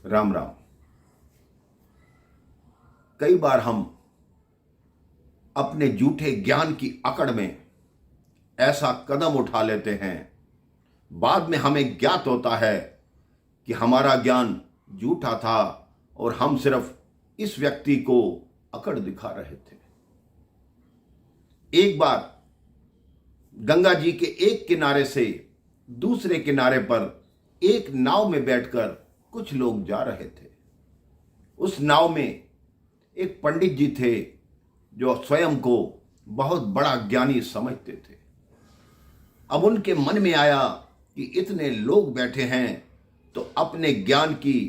राम राम। कई बार हम अपने झूठे ज्ञान की अकड़ में ऐसा कदम उठा लेते हैं, बाद में हमें ज्ञात होता है कि हमारा ज्ञान झूठा था और हम सिर्फ इस व्यक्ति को अकड़ दिखा रहे थे। एक बार गंगा जी के एक किनारे से दूसरे किनारे पर एक नाव में बैठकर कुछ लोग जा रहे थे। उस नाव में एक पंडित जी थे जो स्वयं को बहुत बड़ा ज्ञानी समझते थे। अब उनके मन में आया कि इतने लोग बैठे हैं तो अपने ज्ञान की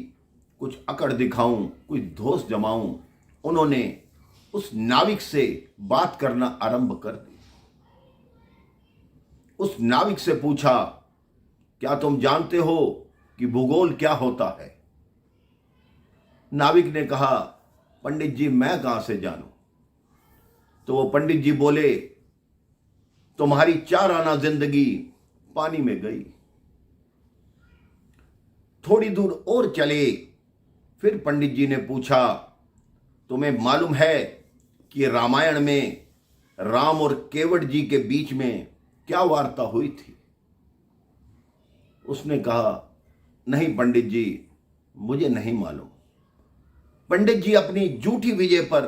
कुछ अकड़ दिखाऊं, कुछ दोष जमाऊं। उन्होंने उस नाविक से बात करना आरंभ कर दी। उस नाविक से पूछा, क्या तुम जानते हो कि भूगोल क्या होता है? नाविक ने कहा, पंडित जी मैं कहां से जानूं। तो वो पंडित जी बोले, तुम्हारी 4 आना जिंदगी पानी में गई। थोड़ी दूर और चले, फिर पंडित जी ने पूछा, तुम्हें मालूम है कि रामायण में राम और केवट जी के बीच में क्या वार्ता हुई थी? उसने कहा, नहीं पंडित जी, मुझे नहीं मालूम। पंडित जी अपनी झूठी विजय पर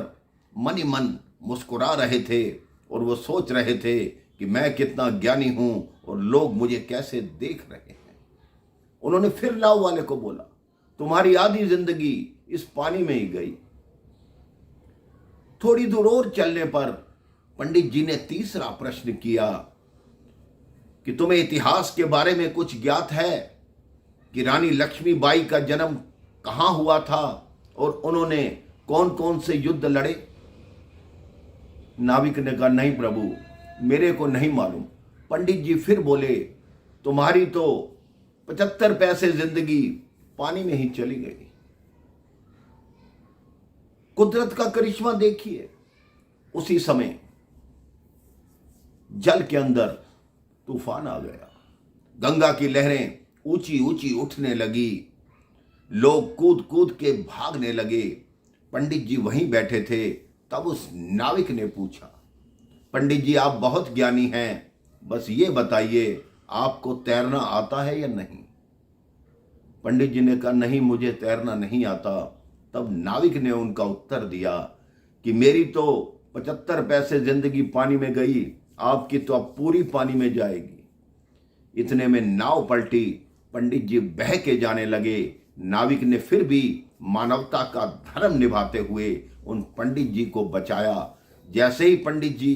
मन ही मन मुस्कुरा रहे थे और वो सोच रहे थे कि मैं कितना ज्ञानी हूं और लोग मुझे कैसे देख रहे हैं। उन्होंने फिर नाव वाले को बोला, तुम्हारी आधी जिंदगी इस पानी में ही गई। थोड़ी दूर और चलने पर पंडित जी ने तीसरा प्रश्न किया कि तुम्हें इतिहास के बारे में कुछ ज्ञात है कि रानी लक्ष्मीबाई का जन्म कहां हुआ था और उन्होंने कौन कौन से युद्ध लड़े? नाविक ने कहा, नहीं प्रभु, मेरे को नहीं मालूम। पंडित जी फिर बोले, तुम्हारी तो 75 पैसे जिंदगी पानी में ही चली गई। कुदरत का करिश्मा देखिए। उसी समय जल के अंदर तूफान आ गया। गंगा की लहरें ऊंची ऊंची उठने लगी। लोग कूद कूद के भागने लगे। पंडित जी वहीं बैठे थे। तब उस नाविक ने पूछा, पंडित जी आप बहुत ज्ञानी हैं, बस ये बताइए आपको तैरना आता है या नहीं? पंडित जी ने कहा, नहीं मुझे तैरना नहीं आता। तब नाविक ने उनका उत्तर दिया कि मेरी तो 75 पैसे जिंदगी पानी में गई, आपकी तो अब पूरी पानी में जाएगी। इतने में नाव पलटी। पंडित जी बह के जाने लगे। नाविक ने फिर भी मानवता का धर्म निभाते हुए उन पंडित जी को बचाया। जैसे ही पंडित जी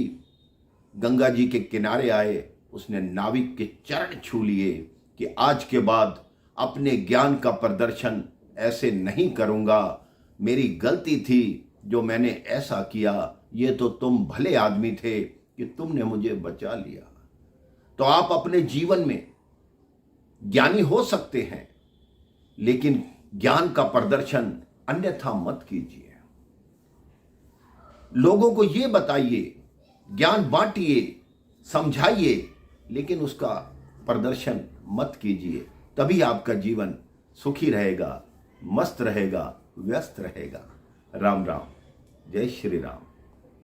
गंगा जी के किनारे आए, उसने नाविक के चरण छू लिए कि आज के बाद अपने ज्ञान का प्रदर्शन ऐसे नहीं करूंगा। मेरी गलती थी जो मैंने ऐसा किया। ये तो तुम भले आदमी थे कि तुमने मुझे बचा लिया। तो आप अपने जीवन में ज्ञानी हो सकते हैं, लेकिन ज्ञान का प्रदर्शन अन्यथा मत कीजिए। लोगों को यह बताइए, ज्ञान बांटिए, समझाइए, लेकिन उसका प्रदर्शन मत कीजिए। तभी आपका जीवन सुखी रहेगा, मस्त रहेगा, व्यस्त रहेगा। राम राम। जय श्री राम।